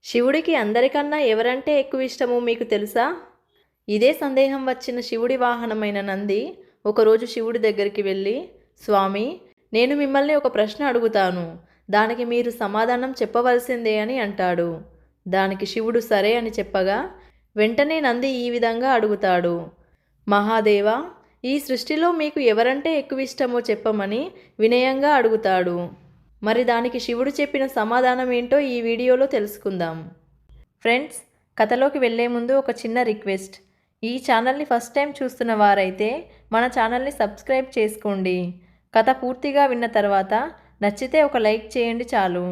శివుడికి అందరికన్నా ఎవరంటే ఎక్కువ ఇష్టమో మీకు తెలుసా? ఇదే సందేహం వచ్చిన శివుడి వాహనమైన నంది ఒకరోజు శివుడి దగ్గరికి వెళ్ళి, స్వామి, నేను మిమ్మల్ని ఒక ప్రశ్న అడుగుతాను, దానికి మీరు సమాధానం చెప్పవలసిందే అని అంటాడు. దానికి శివుడు సరే అని చెప్పగా వెంటనే నంది ఈ విధంగా అడుగుతాడు, మహాదేవా, ఈ సృష్టిలో మీకు ఎవరంటే ఎక్కువ ఇష్టమో చెప్పమని వినయంగా అడుగుతాడు. మరి దానికి శివుడు చెప్పిన సమాధానం ఏంటో ఈ వీడియోలో తెలుసుకుందాం. ఫ్రెండ్స్, కథలోకి వెళ్ళే ముందు ఒక చిన్న రిక్వెస్ట్. ఈ ఛానల్ని ఫస్ట్ టైం చూస్తున్న వారైతే మన ఛానల్ని సబ్స్క్రైబ్ చేసుకోండి. కథ పూర్తిగా విన్న తర్వాత నచ్చితే ఒక లైక్ చేయండి చాలు.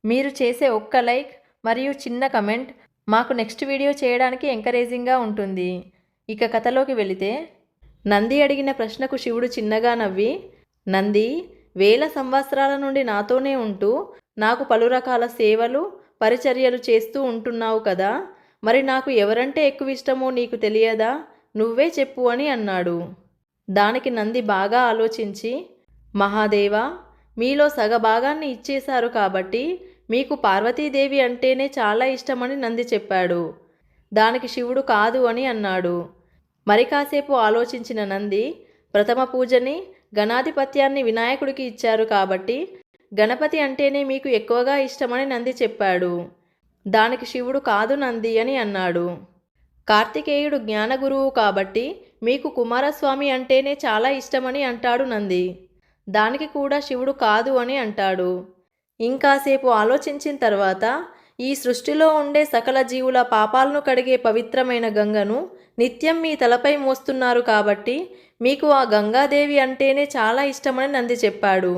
మీరు చేసే ఒక్క లైక్ మరియు చిన్న కమెంట్ మాకు నెక్స్ట్ వీడియో చేయడానికి ఎంకరేజింగ్గా ఉంటుంది. ఇక కథలోకి వెళితే, నంది అడిగిన ప్రశ్నకు శివుడు చిన్నగా నవ్వి, నంది, వేల సంవత్సరాల నుండి నాతోనే ఉంటూ నాకు పలు రకాల సేవలు పరిచర్యలు చేస్తూ ఉంటున్నావు కదా, మరి నాకు ఎవరంటే ఎక్కువ ఇష్టమో నీకు తెలియదా? నువ్వే చెప్పు అని అన్నాడు. దానికి నంది బాగా ఆలోచించి, మహాదేవా, మీలో సగభాగాన్ని ఇచ్చేశారు కాబట్టి మీకు పార్వతీదేవి అంటేనే చాలా ఇష్టమని నంది చెప్పాడు. దానికి శివుడు కాదు అని అన్నాడు. మరి కాసేపు ఆలోచించిన నంది, ప్రథమ పూజని గణాధిపత్యాన్ని వినాయకుడికి ఇచ్చారు కాబట్టి గణపతి అంటేనే మీకు ఎక్కువగా ఇష్టమని నంది చెప్పాడు. దానికి శివుడు కాదు నంది అని అన్నాడు. కార్తికేయుడు జ్ఞానగురువు కాబట్టి మీకు కుమారస్వామి అంటేనే చాలా ఇష్టమని అంటాడు నంది. దానికి కూడా శివుడు కాదు అని అంటాడు. ఇంకాసేపు ఆలోచించిన తర్వాత, ఈ సృష్టిలో ఉండే సకల జీవుల పాపాలను కడిగే పవిత్రమైన గంగను నిత్యం మీ తలపై మోస్తున్నారు కాబట్టి మీకు ఆ గంగాదేవి అంటేనే చాలా ఇష్టమని నంది చెప్పాడు.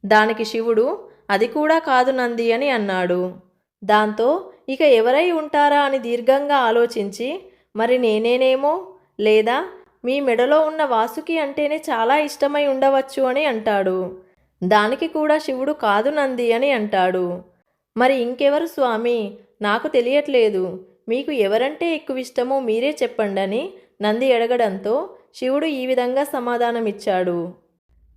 దానికి శివుడు అది కూడా కాదు నంది అని అన్నాడు. దాంతో ఇక ఎవరై ఉంటారా అని దీర్ఘంగా ఆలోచించి, మరి నేనేనేమో, లేదా మీ మెడలో ఉన్న వాసుకి అంటేనే చాలా ఇష్టమై ఉండవచ్చు అని అంటాడు. దానికి కూడా శివుడు కాదు నంది అని అంటాడు. మరి ఇంకెవరు స్వామి, నాకు తెలియట్లేదు, మీకు ఎవరంటే ఎక్కువ ఇష్టమో మీరే చెప్పండని నంది అడగడంతో శివుడు ఈ విధంగా సమాధానమిచ్చాడు.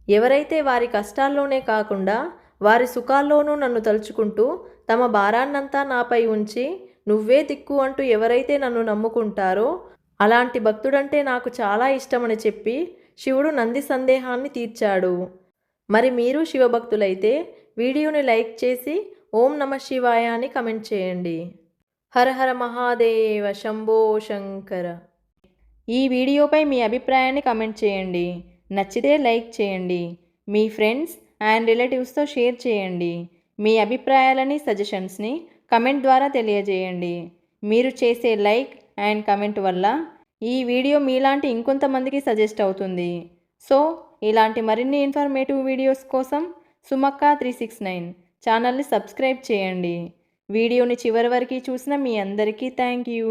ఎవరైతే వారి కష్టాల్లోనే కాకుండా వారి సుఖాల్లోనూ నన్ను తలుచుకుంటూ తమ భారాన్నంతా నాపై ఉంచి నువ్వే దిక్కు అంటూ ఎవరైతే నన్ను నమ్ముకుంటారో అలాంటి భక్తుడంటే నాకు చాలా ఇష్టమని చెప్పి శివుడు నంది సందేహాన్ని తీర్చాడు. మరి మీరు శివభక్తులైతే వీడియోని లైక్ చేసి ఓం నమః శివాయ అని కమెంట్ చేయండి. హర హర మహాదేవ శంభో శంకర. ఈ వీడియోపై మీ అభిప్రాయాన్ని కమెంట్ చేయండి. నచ్చితే లైక్ చేయండి. మీ ఫ్రెండ్స్ అండ్ రిలేటివ్స్తో షేర్ చేయండి. మీ అభిప్రాయాలని సజెషన్స్ని కమెంట్ ద్వారా తెలియజేయండి. మీరు చేసే లైక్ అండ్ కమెంట్ వల్ల ఈ వీడియో మీలాంటి ఇంకొంతమందికి సజెస్ట్ అవుతుంది. సో ఇలాంటి మరిన్ని ఇన్ఫర్మేటివ్ వీడియోస్ కోసం సుమక్క369 ఛానల్ని సబ్స్క్రైబ్ చేయండి. వీడియోని చివరి వరకు చూసిన మీ అందరికీ థ్యాంక్ యూ.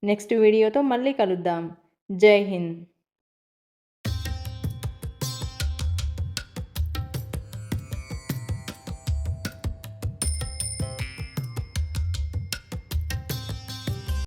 నెక్స్ట్ వీడియోతో మళ్ళీ కలుద్దాం. జై హింద్.